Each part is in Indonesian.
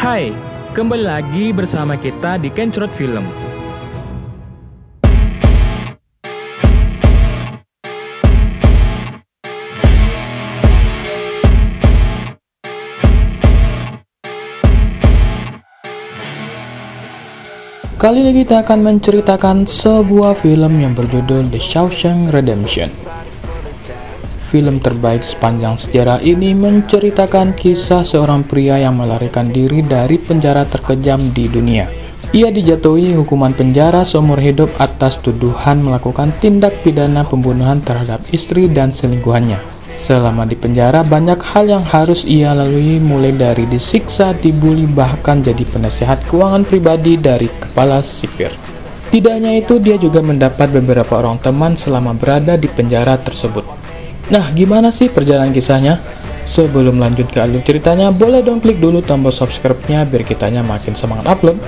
Hai, kembali lagi bersama kita di Kencrot Film. Kali ini kita akan menceritakan sebuah film yang berjudul The Shawshank Redemption. Film terbaik sepanjang sejarah ini menceritakan kisah seorang pria yang melarikan diri dari penjara terkejam di dunia. Ia dijatuhi hukuman penjara seumur hidup atas tuduhan melakukan tindak pidana pembunuhan terhadap istri dan selingkuhannya. Selama di penjara, banyak hal yang harus ia lalui, mulai dari disiksa, dibully, bahkan jadi penasehat keuangan pribadi dari kepala sipir. Tidak hanya itu, dia juga mendapat beberapa orang teman selama berada di penjara tersebut. Nah, gimana sih perjalanan kisahnya? Sebelum lanjut ke alur ceritanya, boleh dong klik dulu tombol subscribe-nya biar kitanya makin semangat upload.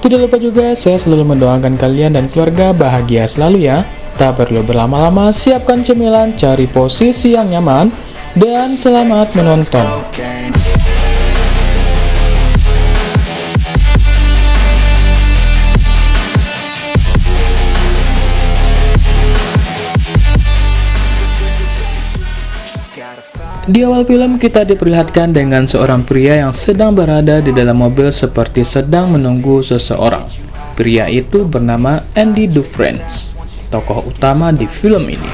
Tidak lupa juga, saya selalu mendoakan kalian dan keluarga bahagia selalu ya. Tak perlu berlama-lama, siapkan cemilan, cari posisi yang nyaman, dan selamat menonton. Di awal film kita diperlihatkan dengan seorang pria yang sedang berada di dalam mobil seperti sedang menunggu seseorang. Pria itu bernama Andy Dufresne, tokoh utama di film ini.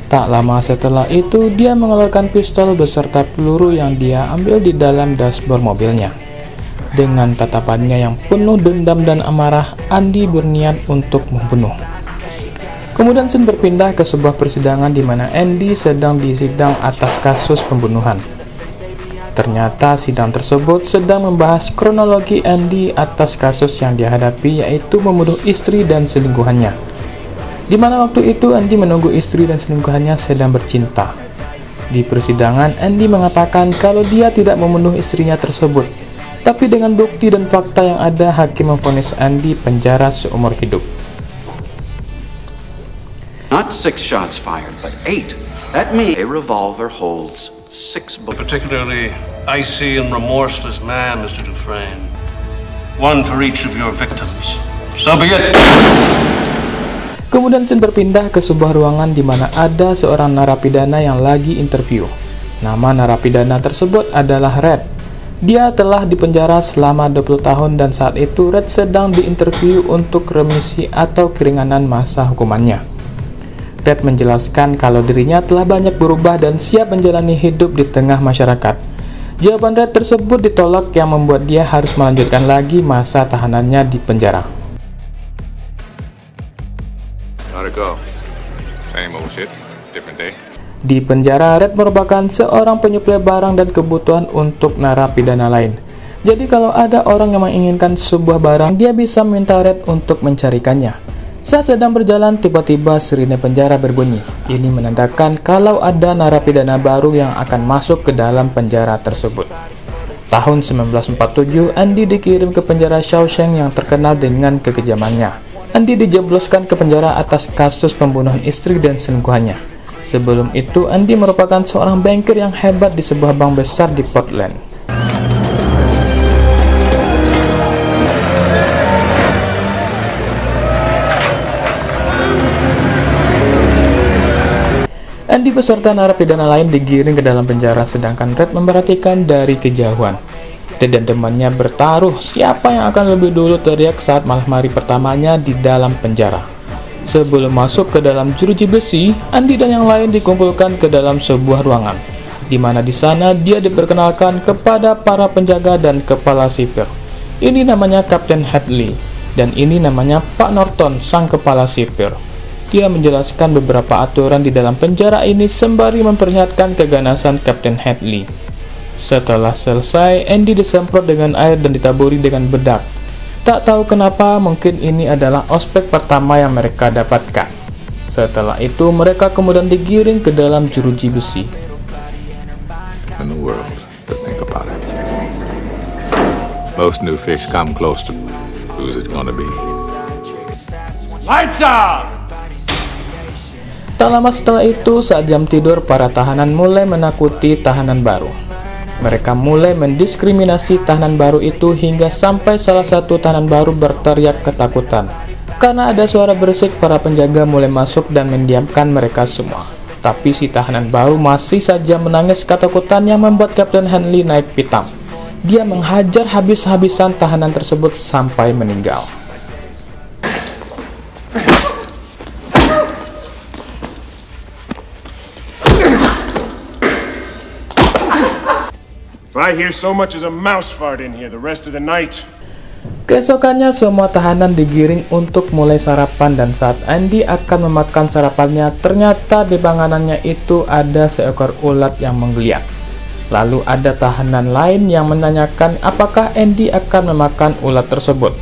Tak lama setelah itu, dia mengeluarkan pistol beserta peluru yang dia ambil di dalam dashboard mobilnya. Dengan tatapannya yang penuh dendam dan amarah, Andy berniat untuk membunuh. Kemudian scene berpindah ke sebuah persidangan di mana Andy sedang disidang atas kasus pembunuhan. Ternyata sidang tersebut sedang membahas kronologi Andy atas kasus yang dihadapi, yaitu membunuh istri dan selingkuhannya. Di mana waktu itu Andy menunggu istri dan selingkuhannya sedang bercinta. Di persidangan, Andy mengatakan kalau dia tidak membunuh istrinya tersebut. Tapi dengan bukti dan fakta yang ada, hakim memvonis Andy penjara seumur hidup. Not 6 shots fired, but 8. That means a revolver holds 6 bullets. A particularly icy and remorseless man, Mr. Dufresne. One for each of your victims. So be it. Kemudian scene berpindah ke sebuah ruangan di mana ada seorang narapidana yang lagi interview. Nama narapidana tersebut adalah Red. Dia telah dipenjara selama 20 tahun dan saat itu Red sedang diinterview untuk remisi atau keringanan masa hukumannya. Red menjelaskan kalau dirinya telah banyak berubah dan siap menjalani hidup di tengah masyarakat. Jawaban Red tersebut ditolak yang membuat dia harus melanjutkan lagi masa tahanannya di penjara. Di penjara, Red merupakan seorang penyuplai barang dan kebutuhan untuk narapidana lain. Jadi kalau ada orang yang menginginkan sebuah barang, dia bisa minta Red untuk mencarikannya. Saat sedang berjalan, tiba-tiba sirine penjara berbunyi. Ini menandakan kalau ada narapidana baru yang akan masuk ke dalam penjara tersebut. Tahun 1947, Andy dikirim ke penjara Shawshank yang terkenal dengan kekejamannya. Andy dijebloskan ke penjara atas kasus pembunuhan istri dan selingkuhannya. Sebelum itu, Andy merupakan seorang banker yang hebat di sebuah bank besar di Portland. Andy beserta narapidana lain digiring ke dalam penjara, sedangkan Red memperhatikan dari kejauhan. Red dan temannya bertaruh siapa yang akan lebih dulu teriak saat malam hari pertamanya di dalam penjara. Sebelum masuk ke dalam jeruji besi, Andy dan yang lain dikumpulkan ke dalam sebuah ruangan, di mana di sana dia diperkenalkan kepada para penjaga dan kepala sipir. Ini namanya Kapten Hadley, dan ini namanya Pak Norton, sang kepala sipir. Dia menjelaskan beberapa aturan di dalam penjara ini sembari memperlihatkan keganasan Kapten Hadley. Setelah selesai, Andy disemprot dengan air dan ditaburi dengan bedak. Tak tahu kenapa, mungkin ini adalah ospek pertama yang mereka dapatkan. Setelah itu, mereka kemudian digiring ke dalam jeruji besi. In the world, to think about it. Most new fish come close to who's it gonna be? Lights out! Tak lama setelah itu, saat jam tidur, para tahanan mulai menakuti tahanan baru. Mereka mulai mendiskriminasi tahanan baru itu hingga sampai salah satu tahanan baru berteriak ketakutan. Karena ada suara berisik, para penjaga mulai masuk dan mendiamkan mereka semua. Tapi si tahanan baru masih saja menangis ketakutan yang membuat Kapten Henley naik pitam. Dia menghajar habis-habisan tahanan tersebut sampai meninggal. If I hear so much as a mouse fart in here the rest of the night. Keesokannya semua tahanan digiring untuk mulai sarapan, dan saat Andy akan memakan sarapannya, ternyata di panganannya itu ada seekor ulat yang menggeliat. Lalu ada tahanan lain yang menanyakan apakah Andy akan memakan ulat tersebut.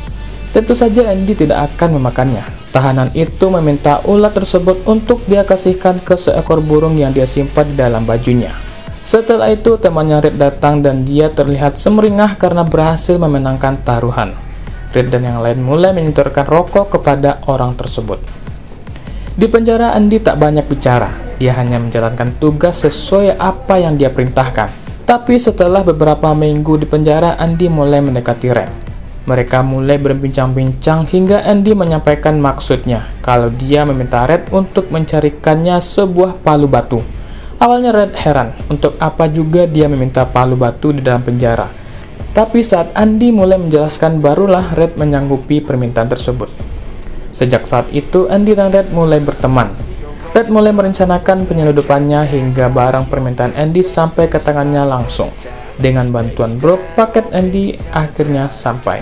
Tentu saja Andy tidak akan memakannya. Tahanan itu meminta ulat tersebut untuk dia kasihkan ke seekor burung yang dia simpan di dalam bajunya. Setelah itu temannya Red datang dan dia terlihat semeringah karena berhasil memenangkan taruhan. Red dan yang lain mulai menyenturkan rokok kepada orang tersebut. Di penjara Andy tak banyak bicara, dia hanya menjalankan tugas sesuai apa yang dia perintahkan. Tapi setelah beberapa minggu di penjara, Andy mulai mendekati Red. Mereka mulai berbincang-bincang hingga Andy menyampaikan maksudnya kalau dia meminta Red untuk mencarikannya sebuah palu batu. Awalnya Red heran untuk apa juga dia meminta palu batu di dalam penjara. Tapi saat Andy mulai menjelaskan, barulah Red menyanggupi permintaan tersebut. Sejak saat itu Andy dan Red mulai berteman. Red mulai merencanakan penyeludupannya hingga barang permintaan Andy sampai ke tangannya langsung. Dengan bantuan Brooke, paket Andy akhirnya sampai.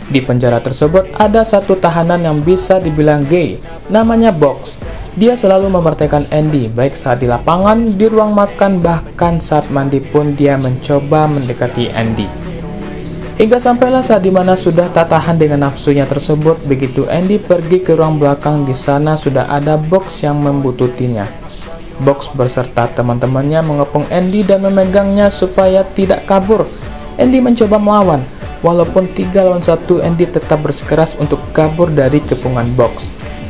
Di penjara tersebut ada satu tahanan yang bisa dibilang gay, namanya Box. Dia selalu memperhatikan Andy, baik saat di lapangan, di ruang makan, bahkan saat mandi pun dia mencoba mendekati Andy. Hingga sampailah saat dimana sudah tak tahan dengan nafsunya tersebut, begitu Andy pergi ke ruang belakang, di sana sudah ada Box yang membututinya. Box beserta teman-temannya mengepung Andy dan memegangnya supaya tidak kabur. Andy mencoba melawan. Walaupun 3 lawan 1, Andy tetap bersikeras untuk kabur dari kepungan Box.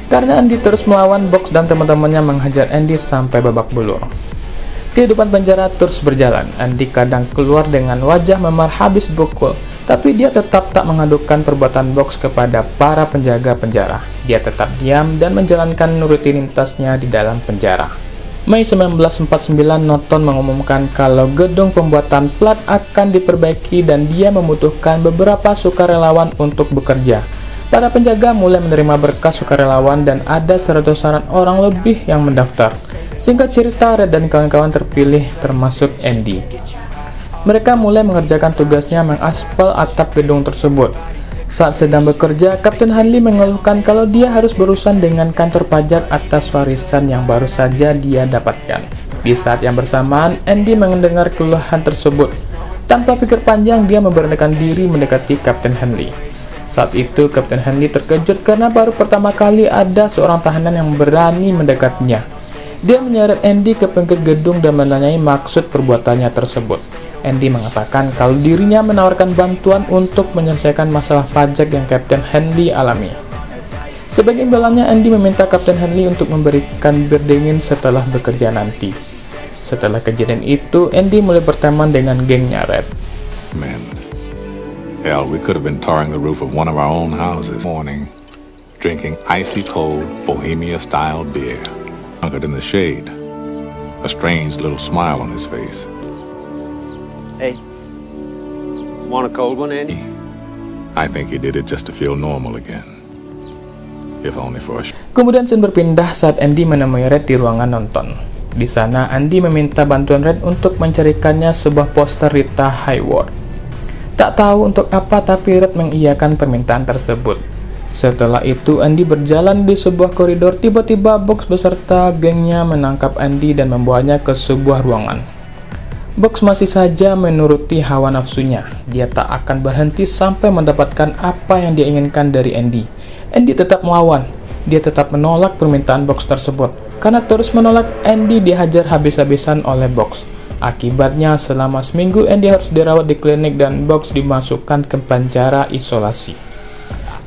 Karena Andy terus melawan, Box dan teman-temannya menghajar Andy sampai babak belur. Kehidupan penjara terus berjalan. Andy kadang keluar dengan wajah memar habis pukul, tapi dia tetap tak mengadukan perbuatan Box kepada para penjaga penjara. Dia tetap diam dan menjalankan rutinitasnya di dalam penjara. Mei 1949, Norton mengumumkan kalau gedung pembuatan plat akan diperbaiki dan dia membutuhkan beberapa sukarelawan untuk bekerja. Para penjaga mulai menerima berkas sukarelawan dan ada 100-an orang lebih yang mendaftar. Singkat cerita, Red dan kawan-kawan terpilih termasuk Andy. Mereka mulai mengerjakan tugasnya mengaspal atap gedung tersebut. Saat sedang bekerja, Kapten Henley mengeluhkan kalau dia harus berurusan dengan kantor pajak atas warisan yang baru saja dia dapatkan. Di saat yang bersamaan, Andy mendengar keluhan tersebut. Tanpa pikir panjang, dia memberanikan diri mendekati Kapten Henley. Saat itu, Kapten Henley terkejut karena baru pertama kali ada seorang tahanan yang berani mendekatinya. Dia menyeret Andy ke pinggir gedung dan menanyai maksud perbuatannya tersebut. Andy mengatakan kalau dirinya menawarkan bantuan untuk menyelesaikan masalah pajak yang Kapten Henley alami. Sebagai imbalannya, Andy meminta Kapten Henley untuk memberikan bir dingin setelah bekerja nanti. Setelah kejadian itu, Andy mulai berteman dengan gengnya Red. Man, hell, we could have been tarring the roof of one of our own houses morning, drinking icy cold Bohemia-style beer. Hunkered in the shade, a strange little smile on his face. Hey, want a cold one, Andy? I think he did it just to feel normal again. If only for a Kemudian scene berpindah saat Andy menemui Red di ruangan nonton. Di sana, Andy meminta bantuan Red untuk mencarikannya sebuah poster Rita Hayworth. Tak tahu untuk apa, tapi Red mengiyakan permintaan tersebut. Setelah itu, Andy berjalan di sebuah koridor. Tiba-tiba Box beserta gengnya menangkap Andy dan membawanya ke sebuah ruangan. Box masih saja menuruti hawa nafsunya. Dia tak akan berhenti sampai mendapatkan apa yang dia inginkan dari Andy. Andy tetap melawan. Dia tetap menolak permintaan Box tersebut. Karena terus menolak, Andy dihajar habis-habisan oleh Box. Akibatnya, selama seminggu Andy harus dirawat di klinik dan Box dimasukkan ke penjara isolasi.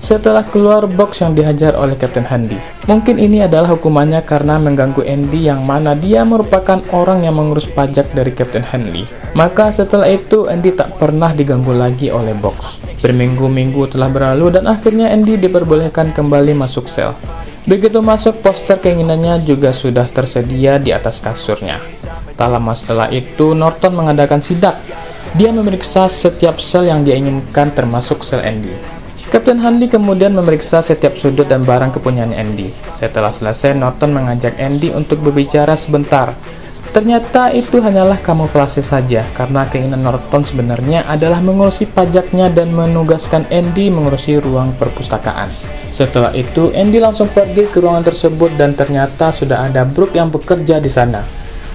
setelah keluar box yang dihajar oleh Kapten Handy. Mungkin ini adalah hukumannya karena mengganggu Andy yang mana dia merupakan orang yang mengurus pajak dari Kapten Handy. Maka setelah itu Andy tak pernah diganggu lagi oleh box. Berminggu-minggu telah berlalu dan akhirnya Andy diperbolehkan kembali masuk sel. Begitu masuk, poster keinginannya juga sudah tersedia di atas kasurnya. Tak lama setelah itu, Norton mengadakan sidak. Dia memeriksa setiap sel yang dia inginkan termasuk sel Andy. Kapten Handy kemudian memeriksa setiap sudut dan barang kepunyaan Andy. Setelah selesai, Norton mengajak Andy untuk berbicara sebentar. Ternyata itu hanyalah kamuflase saja, karena keinginan Norton sebenarnya adalah mengurusi pajaknya dan menugaskan Andy mengurusi ruang perpustakaan. Setelah itu, Andy langsung pergi ke ruangan tersebut dan ternyata sudah ada Brooke yang bekerja di sana.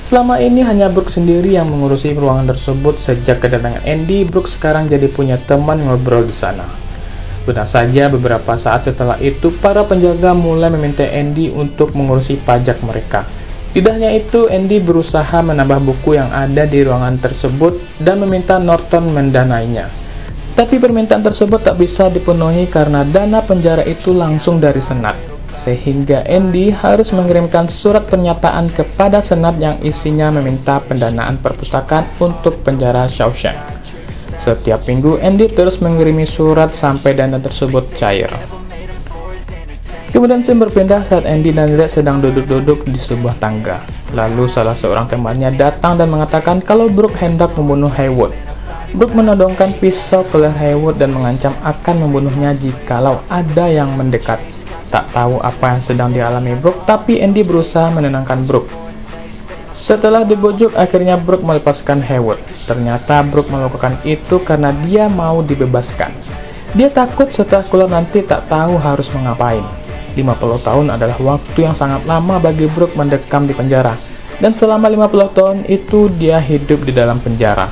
Selama ini hanya Brooke sendiri yang mengurusi ruangan tersebut. Sejak kedatangan Andy, Brooke sekarang jadi punya teman ngobrol di sana. Benar saja, beberapa saat setelah itu, para penjaga mulai meminta Andy untuk mengurusi pajak mereka. Tidak hanya itu, Andy berusaha menambah buku yang ada di ruangan tersebut dan meminta Norton mendanainya. Tapi permintaan tersebut tak bisa dipenuhi karena dana penjara itu langsung dari Senat. Sehingga Andy harus mengirimkan surat pernyataan kepada Senat yang isinya meminta pendanaan perpustakaan untuk penjara Shawshank. Setiap minggu, Andy terus mengirimi surat sampai dana tersebut cair. Kemudian scene berpindah saat Andy dan Red sedang duduk-duduk di sebuah tangga. Lalu salah seorang temannya datang dan mengatakan kalau Brooke hendak membunuh Haywood. Brooke menodongkan pisau ke leher Haywood dan mengancam akan membunuhnya jikalau ada yang mendekat. Tak tahu apa yang sedang dialami Brooke, tapi Andy berusaha menenangkan Brooke. Setelah dibujuk, akhirnya Brooke melepaskan Haywood. Ternyata Brooke melakukan itu karena dia mau dibebaskan. Dia takut setelah keluar nanti tak tahu harus mengapain. 50 tahun adalah waktu yang sangat lama bagi Brooke mendekam di penjara. Dan selama 50 tahun itu dia hidup di dalam penjara.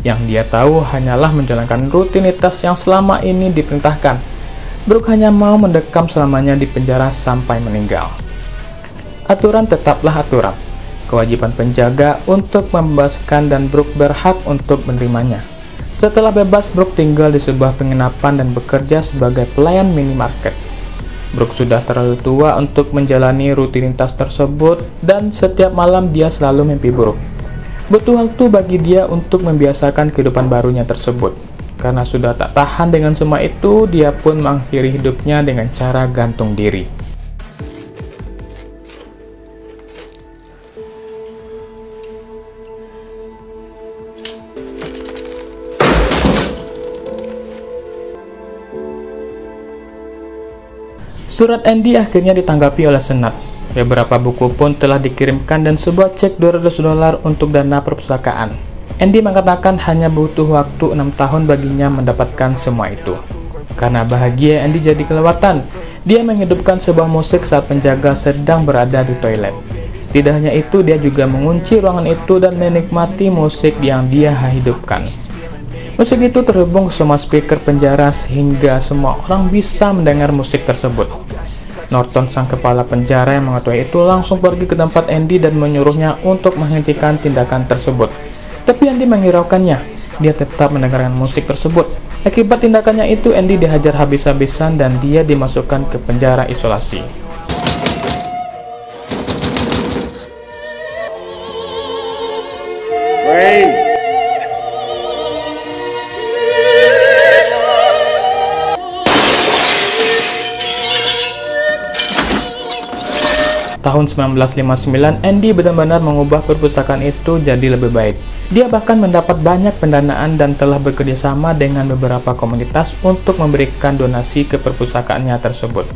Yang dia tahu hanyalah menjalankan rutinitas yang selama ini diperintahkan. Brooke hanya mau mendekam selamanya di penjara sampai meninggal. Aturan tetaplah aturan. Kewajiban penjaga untuk membebaskan dan Brooke berhak untuk menerimanya. Setelah bebas, Brooke tinggal di sebuah penginapan dan bekerja sebagai pelayan minimarket. Brooke sudah terlalu tua untuk menjalani rutinitas tersebut dan setiap malam dia selalu mimpi buruk. Butuh waktu bagi dia untuk membiasakan kehidupan barunya tersebut. Karena sudah tak tahan dengan semua itu, dia pun mengakhiri hidupnya dengan cara gantung diri. Surat Andy akhirnya ditanggapi oleh Senat. Beberapa buku pun telah dikirimkan dan sebuah cek $200 untuk dana perpustakaan. Andy mengatakan hanya butuh waktu 6 tahun baginya mendapatkan semua itu. Karena bahagia, Andy jadi kelewatan. Dia menghidupkan sebuah musik saat penjaga sedang berada di toilet. Tidak hanya itu, dia juga mengunci ruangan itu dan menikmati musik yang dia hidupkan. Musik itu terhubung ke semua speaker penjara sehingga semua orang bisa mendengar musik tersebut. Norton, sang kepala penjara yang mengetahui itu, langsung pergi ke tempat Andy dan menyuruhnya untuk menghentikan tindakan tersebut. Tapi Andy menghiraukannya. Dia tetap mendengarkan musik tersebut. Akibat tindakannya itu, Andy dihajar habis-habisan dan dia dimasukkan ke penjara isolasi. Wayne! Tahun 1959, Andy benar-benar mengubah perpustakaan itu jadi lebih baik. Dia bahkan mendapat banyak pendanaan dan telah bekerja sama dengan beberapa komunitas untuk memberikan donasi ke perpustakaannya tersebut.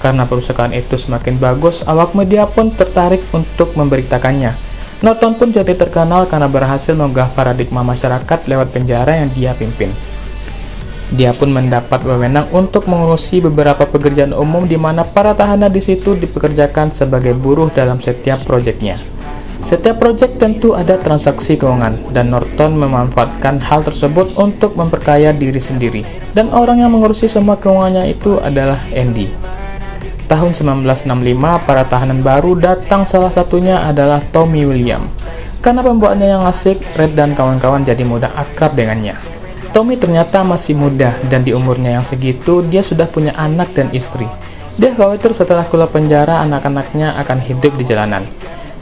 Karena perpustakaan itu semakin bagus, awak media pun tertarik untuk memberitakannya. Norton pun jadi terkenal karena berhasil mengubah paradigma masyarakat lewat penjara yang dia pimpin. Dia pun mendapat wewenang untuk mengurusi beberapa pekerjaan umum di mana para tahanan di situ dipekerjakan sebagai buruh dalam setiap proyeknya. Setiap proyek tentu ada transaksi keuangan, dan Norton memanfaatkan hal tersebut untuk memperkaya diri sendiri. Dan orang yang mengurusi semua keuangannya itu adalah Andy. Tahun 1965, para tahanan baru datang, salah satunya adalah Tommy William. Karena pembawaannya yang asik, Red dan kawan-kawan jadi mudah akrab dengannya. Tommy ternyata masih muda dan di umurnya yang segitu dia sudah punya anak dan istri. Dia khawatir setelah keluar penjara anak-anaknya akan hidup di jalanan.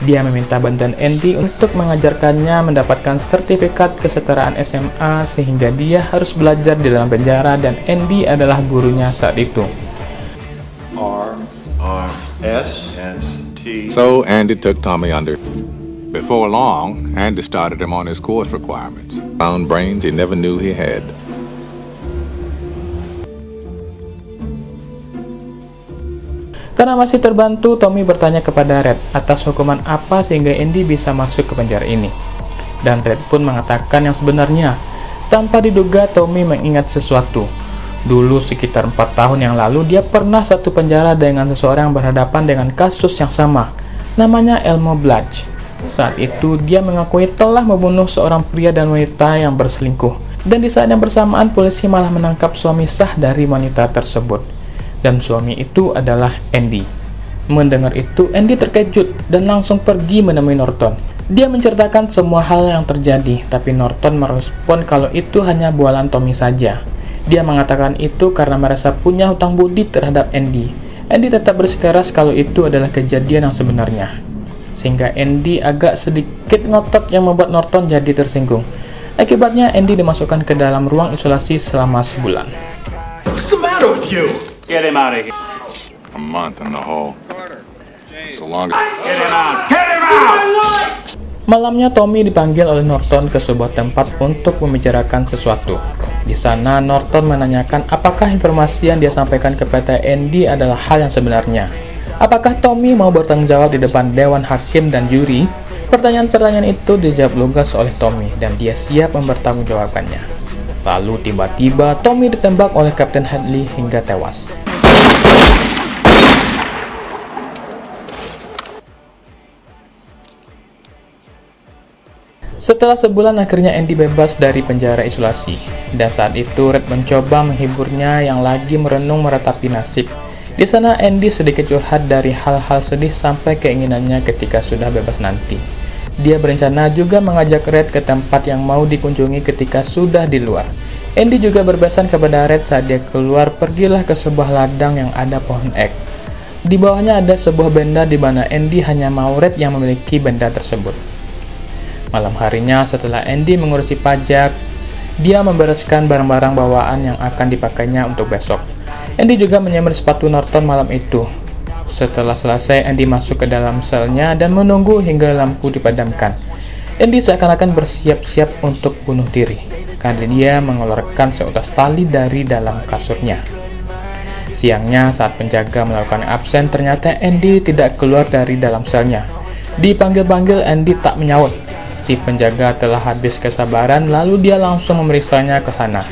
Dia meminta bantuan Andy untuk mengajarkannya mendapatkan sertifikat kesetaraan SMA sehingga dia harus belajar di dalam penjara dan Andy adalah gurunya saat itu. R-S-T. So Andy took Tommy under. Before long, Andy started him on his course requirements. Found brains he never knew he had. Karena masih terbantu, Tommy bertanya kepada Red atas hukuman apa sehingga Andy bisa masuk ke penjara ini. Dan Red pun mengatakan yang sebenarnya. Tanpa diduga, Tommy mengingat sesuatu. Dulu sekitar 4 tahun yang lalu, dia pernah satu penjara dengan seseorang yang berhadapan dengan kasus yang sama. Namanya Elmo Bludge. Saat itu, dia mengakui telah membunuh seorang pria dan wanita yang berselingkuh. Dan di saat yang bersamaan, polisi malah menangkap suami sah dari wanita tersebut. Dan suami itu adalah Andy. Mendengar itu, Andy terkejut dan langsung pergi menemui Norton. Dia menceritakan semua hal yang terjadi, tapi Norton merespon kalau itu hanya bualan Tommy saja. Dia mengatakan itu karena merasa punya hutang budi terhadap Andy. Andy tetap bersikeras kalau itu adalah kejadian yang sebenarnya. Sehingga Andy agak sedikit ngotot yang membuat Norton jadi tersinggung. Akibatnya Andy dimasukkan ke dalam ruang isolasi selama sebulan. What's the matter with you? Get him out of here. A month in the hole. So long. Get him out. Get him out! Malamnya Tommy dipanggil oleh Norton ke sebuah tempat untuk membicarakan sesuatu. Di sana Norton menanyakan apakah informasi yang dia sampaikan kepada Andy adalah hal yang sebenarnya. Apakah Tommy mau bertanggung jawab di depan dewan hakim dan juri? Pertanyaan-pertanyaan itu dijawab lugas oleh Tommy dan dia siap mempertanggungjawabkannya. Lalu tiba-tiba Tommy ditembak oleh Kapten Hadley hingga tewas. Setelah sebulan akhirnya Andy bebas dari penjara isolasi. Dan saat itu Red mencoba menghiburnya yang lagi merenung meratapi nasib. Di sana Andy sedikit curhat dari hal-hal sedih sampai keinginannya ketika sudah bebas nanti. Dia berencana juga mengajak Red ke tempat yang mau dikunjungi ketika sudah di luar. Andy juga berpesan kepada Red saat dia keluar, pergilah ke sebuah ladang yang ada pohon ek. Di bawahnya ada sebuah benda di mana Andy hanya mau Red yang memiliki benda tersebut. Malam harinya setelah Andy mengurusi pajak, dia membereskan barang-barang bawaan yang akan dipakainya untuk besok. Andy juga menyamar sepatu Norton malam itu. Setelah selesai, Andy masuk ke dalam selnya dan menunggu hingga lampu dipadamkan. Andy seakan-akan bersiap-siap untuk bunuh diri, karena dia mengeluarkan seutas tali dari dalam kasurnya. Siangnya, saat penjaga melakukan absen, ternyata Andy tidak keluar dari dalam selnya. Dipanggil-panggil, Andy tak menyaut. Si penjaga telah habis kesabaran, lalu dia langsung memeriksanya ke sana.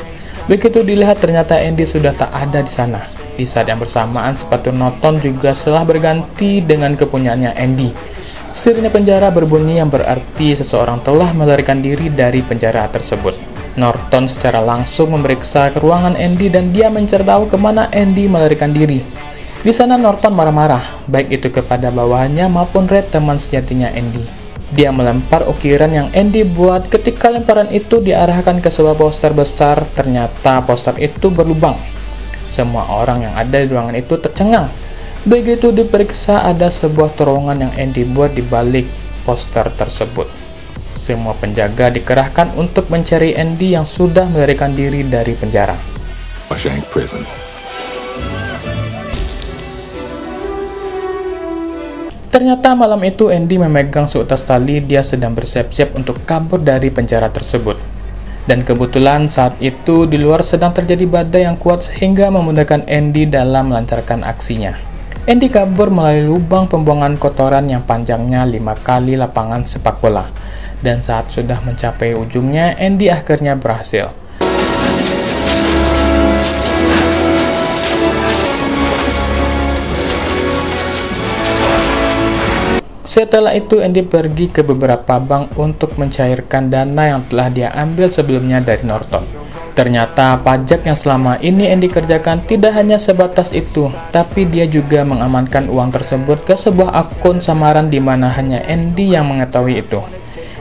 Begitu dilihat, ternyata Andy sudah tak ada di sana. Di saat yang bersamaan, sepatu Norton juga telah berganti dengan kepunyaannya Andy. Sirine penjara berbunyi yang berarti seseorang telah melarikan diri dari penjara tersebut. Norton secara langsung memeriksa ke ruangan Andy dan dia mencari tahu kemana Andy melarikan diri. Di sana Norton marah-marah, baik itu kepada bawahannya maupun Red, teman sejatinya Andy. Dia melempar ukiran yang Andy buat. Ketika lemparan itu diarahkan ke sebuah poster besar, ternyata poster itu berlubang. Semua orang yang ada di ruangan itu tercengang. Begitu diperiksa, ada sebuah terowongan yang Andy buat di balik poster tersebut. Semua penjaga dikerahkan untuk mencari Andy yang sudah melarikan diri dari penjara. Shawshank Prison. Ternyata malam itu Andy memegang seutas tali, dia sedang bersiap-siap untuk kabur dari penjara tersebut. Dan kebetulan saat itu di luar sedang terjadi badai yang kuat sehingga memudahkan Andy dalam melancarkan aksinya. Andy kabur melalui lubang pembuangan kotoran yang panjangnya 5 kali lapangan sepak bola. Dan saat sudah mencapai ujungnya, Andy akhirnya berhasil. Setelah itu, Andy pergi ke beberapa bank untuk mencairkan dana yang telah dia ambil sebelumnya dari Norton. Ternyata pajak yang selama ini Andy kerjakan tidak hanya sebatas itu, tapi dia juga mengamankan uang tersebut ke sebuah akun samaran di mana hanya Andy yang mengetahui itu.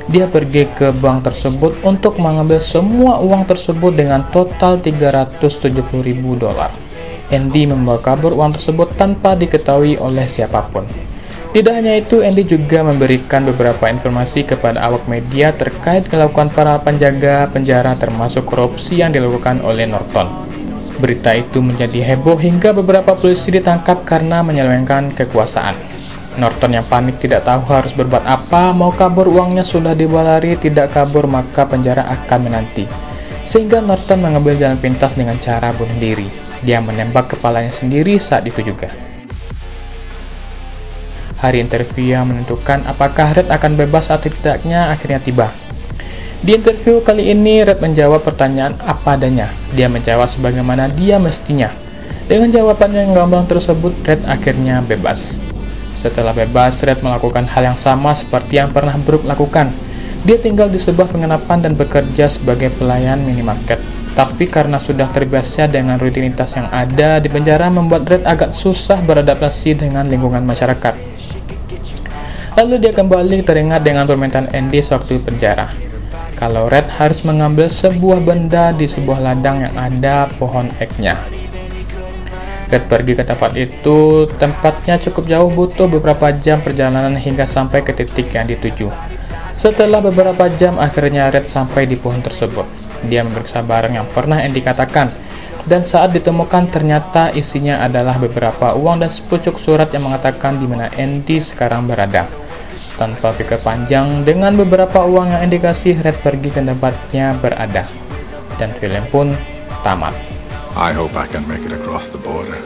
Dia pergi ke bank tersebut untuk mengambil semua uang tersebut dengan total $370.000. Andy membawa kabur uang tersebut tanpa diketahui oleh siapapun. Tidak hanya itu, Andy juga memberikan beberapa informasi kepada awak media terkait kelakuan para penjaga penjara termasuk korupsi yang dilakukan oleh Norton. Berita itu menjadi heboh hingga beberapa polisi ditangkap karena menyelewengkan kekuasaan. Norton yang panik tidak tahu harus berbuat apa, mau kabur uangnya sudah dibawa lari, tidak kabur maka penjara akan menanti. Sehingga Norton mengambil jalan pintas dengan cara bunuh diri. Dia menembak kepalanya sendiri saat itu juga. Hari interview yang menentukan apakah Red akan bebas atau tidaknya akhirnya tiba. Di interview kali ini, Red menjawab pertanyaan apa adanya. Dia menjawab sebagaimana dia mestinya. Dengan jawabannya yang gamblang tersebut, Red akhirnya bebas. Setelah bebas, Red melakukan hal yang sama seperti yang pernah Brooke lakukan. Dia tinggal di sebuah penginapan dan bekerja sebagai pelayan minimarket. Tapi karena sudah terbiasa dengan rutinitas yang ada di penjara, membuat Red agak susah beradaptasi dengan lingkungan masyarakat. Lalu dia kembali teringat dengan permintaan Andy sewaktu penjara. Kalau Red harus mengambil sebuah benda di sebuah ladang yang ada pohon eknya. Red pergi ke tempat itu, tempatnya cukup jauh, butuh beberapa jam perjalanan hingga sampai ke titik yang dituju. Setelah beberapa jam, akhirnya Red sampai di pohon tersebut. Dia memeriksa barang yang pernah Andy katakan, dan saat ditemukan ternyata isinya adalah beberapa uang dan sepucuk surat yang mengatakan di mana Andy sekarang berada. Tanpa pikir panjang, dengan beberapa uang yang Andy kasih, Red pergi ke tempatnya berada. Dan film pun tamat. I hope I can make it across the border.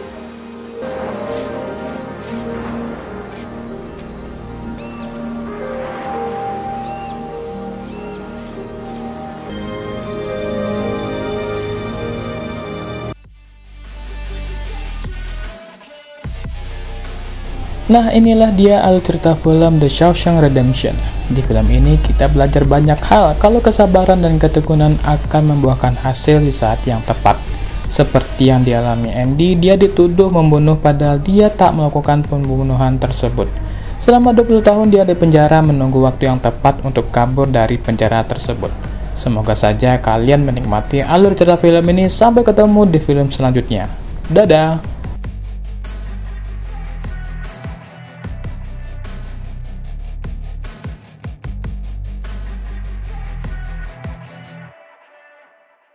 Nah, inilah dia alur cerita film The Shawshank Redemption. Di film ini kita belajar banyak hal kalau kesabaran dan ketekunan akan membuahkan hasil di saat yang tepat. Seperti yang dialami Andy, dia dituduh membunuh padahal dia tak melakukan pembunuhan tersebut. Selama 20 tahun dia di penjara menunggu waktu yang tepat untuk kabur dari penjara tersebut. Semoga saja kalian menikmati alur cerita film ini. Sampai ketemu di film selanjutnya. Dadah!